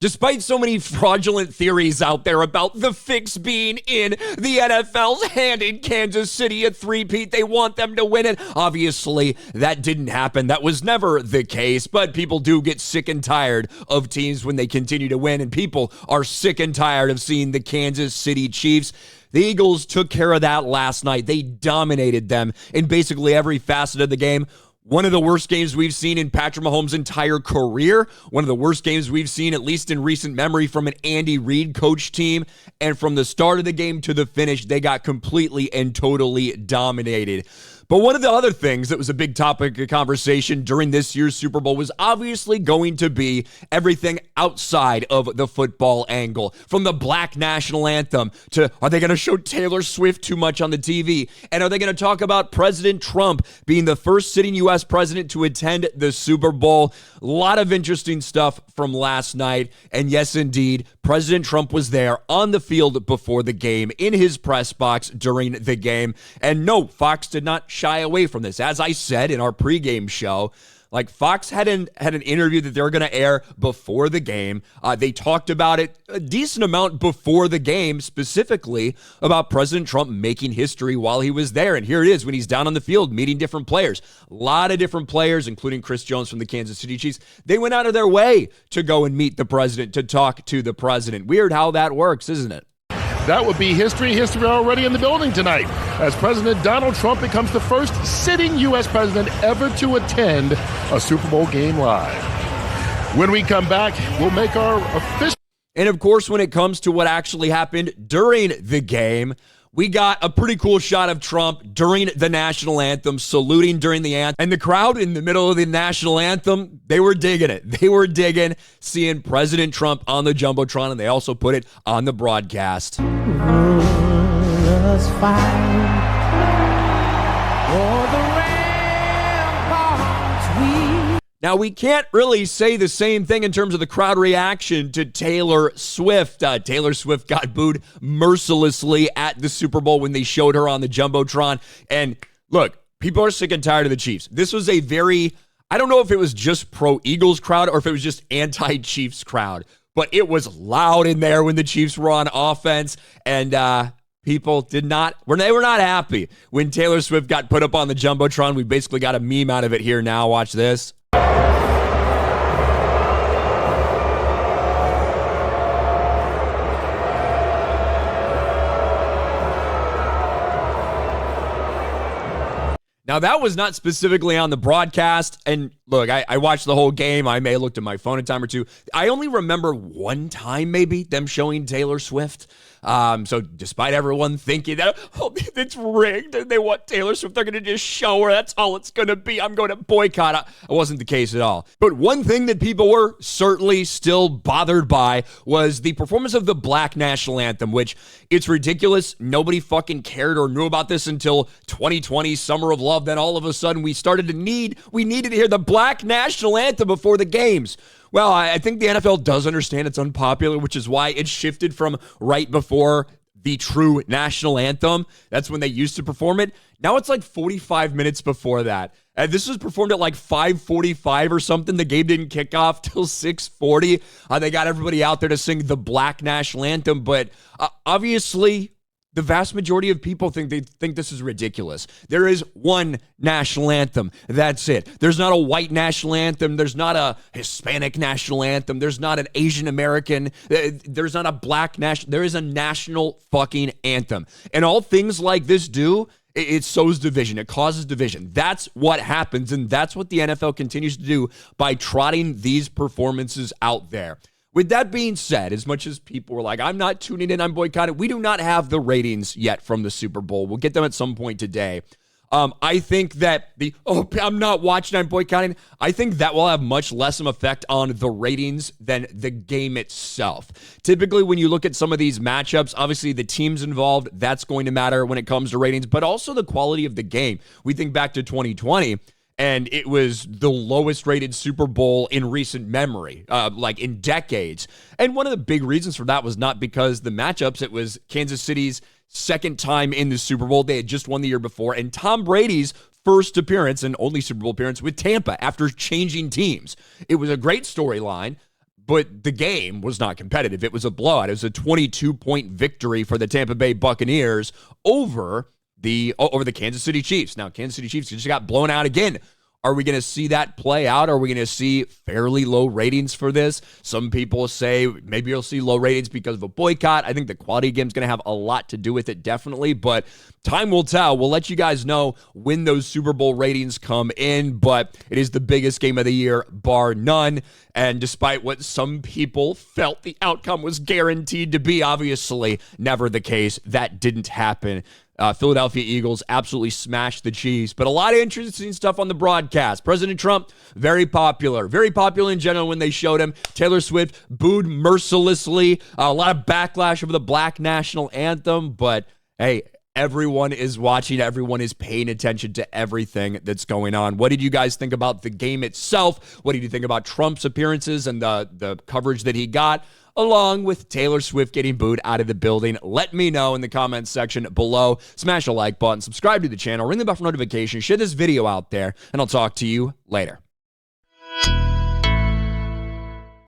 Despite so many fraudulent theories out there about the fix being in the NFL's hand in Kansas City, a three-peat, they want them to win it. Obviously, that didn't happen. That was never the case, but people do get sick and tired of teams when they continue to win, and people are sick and tired of seeing the Kansas City Chiefs. The Eagles took care of that last night. They dominated them in basically every facet of the game. One of the worst games we've seen in Patrick Mahomes' entire career. One of the worst games we've seen, at least in recent memory, from an Andy Reid coach team. And from the start of the game to the finish, they got completely and totally dominated. But one of the other things that was a big topic of conversation during this year's Super Bowl was obviously going to be everything outside of the football angle. From the Black National Anthem to, are they going to show Taylor Swift too much on the TV? And are they going to talk about President Trump being the first sitting U.S. president to attend the Super Bowl? A lot of interesting stuff from last night. And yes, indeed, President Trump was there on the field before the game, in his press box during the game. And no, Fox did not shy away from this. As I said in our pregame show, like Fox had an interview that they were going to air before the game. They talked about it a decent amount before the game, specifically about President Trump making history while he was there. And here it is when he's down on the field meeting different players. A lot of different players, including Chris Jones from the Kansas City Chiefs. They went out of their way to go and meet the president, to talk to the president. Weird how that works, isn't it? That would be history already in the building tonight, as President Donald Trump becomes the first sitting U.S. president ever to attend a Super Bowl game live. When we come back, we'll make our official... And of course, when it comes to what actually happened during the game, we got a pretty cool shot of Trump during the national anthem, saluting during the anthem. And the crowd in the middle of the national anthem, they were digging it. They were digging seeing President Trump on the Jumbotron, and they also put it on the broadcast. Now, we can't really say the same thing in terms of the crowd reaction to Taylor Swift. Taylor Swift got booed mercilessly at the Super Bowl when they showed her on the Jumbotron. And look, people are sick and tired of the Chiefs. This was a very, I don't know if it was just pro-Eagles crowd or if it was just anti-Chiefs crowd, but it was loud in there when the Chiefs were on offense. And people they were not happy when Taylor Swift got put up on the Jumbotron. We basically got a meme out of it here now. Watch this. Now, that was not specifically on the broadcast, and look, I watched the whole game. I may have looked at my phone a time or two. I only remember one time, maybe, them showing Taylor Swift. So despite everyone thinking that, oh, it's rigged and they want Taylor Swift, they're going to just show her, that's all it's going to be, I'm going to boycott it. It wasn't the case at all. But one thing that people were certainly still bothered by was the performance of the Black National Anthem, which it's ridiculous. Nobody fucking cared or knew about this until 2020, Summer of Love. Then all of a sudden we needed to hear the Black National Anthem before the games. Well, I think the NFL does understand it's unpopular, which is why it shifted from right before the true national anthem. That's when they used to perform it. Now it's like 45 minutes before that. This was performed at like 5:45 or something. The game didn't kick off till 6:40. They got everybody out there to sing the Black National Anthem, but obviously the vast majority of people think this is ridiculous. There is one national anthem. That's it. There's not a white national anthem. There's not a Hispanic national anthem. There's not an Asian American. There's not a black national. There is a national fucking anthem. And all things like this do, it sows division. It causes division. That's what happens, and that's what the NFL continues to do by trotting these performances out there. With that being said, as much as people were like, I'm not tuning in, I'm boycotting, we do not have the ratings yet from the Super Bowl. We'll get them at some point today. I think that I'm not watching, I'm boycotting, I think that will have much less of an effect on the ratings than the game itself. Typically, when you look at some of these matchups, obviously the teams involved, that's going to matter when it comes to ratings, but also the quality of the game. We think back to 2020, and it was the lowest rated Super Bowl in recent memory, like in decades. And one of the big reasons for that was not because the matchups, it was Kansas City's second time in the Super Bowl. They had just won the year before, and Tom Brady's first appearance and only Super Bowl appearance with Tampa after changing teams. It was a great storyline, but the game was not competitive. It was a blowout. It was a 22-point victory for the Tampa Bay Buccaneers over the Kansas City Chiefs. Now, Kansas City Chiefs just got blown out again. Are we going to see that play out? Are we going to see fairly low ratings for this? Some people say maybe you'll see low ratings because of a boycott. I think the quality game is going to have a lot to do with it, definitely, but time will tell. We'll let you guys know when those Super Bowl ratings come in, but it is the biggest game of the year, bar none. And despite what some people felt the outcome was guaranteed to be, obviously never the case. That didn't happen. Philadelphia Eagles absolutely smashed the Chiefs, but a lot of interesting stuff on the broadcast. President Trump, very popular in general when they showed him. Taylor Swift booed mercilessly. A lot of backlash over the Black National Anthem, but hey, everyone is watching. Everyone is paying attention to everything that's going on. What did you guys think about the game itself? What did you think about Trump's appearances and the coverage that he got, along with Taylor Swift getting booed out of the building? Let me know in the comments section below. Smash a like button, subscribe to the channel, ring the bell for notifications, share this video out there, and I'll talk to you later.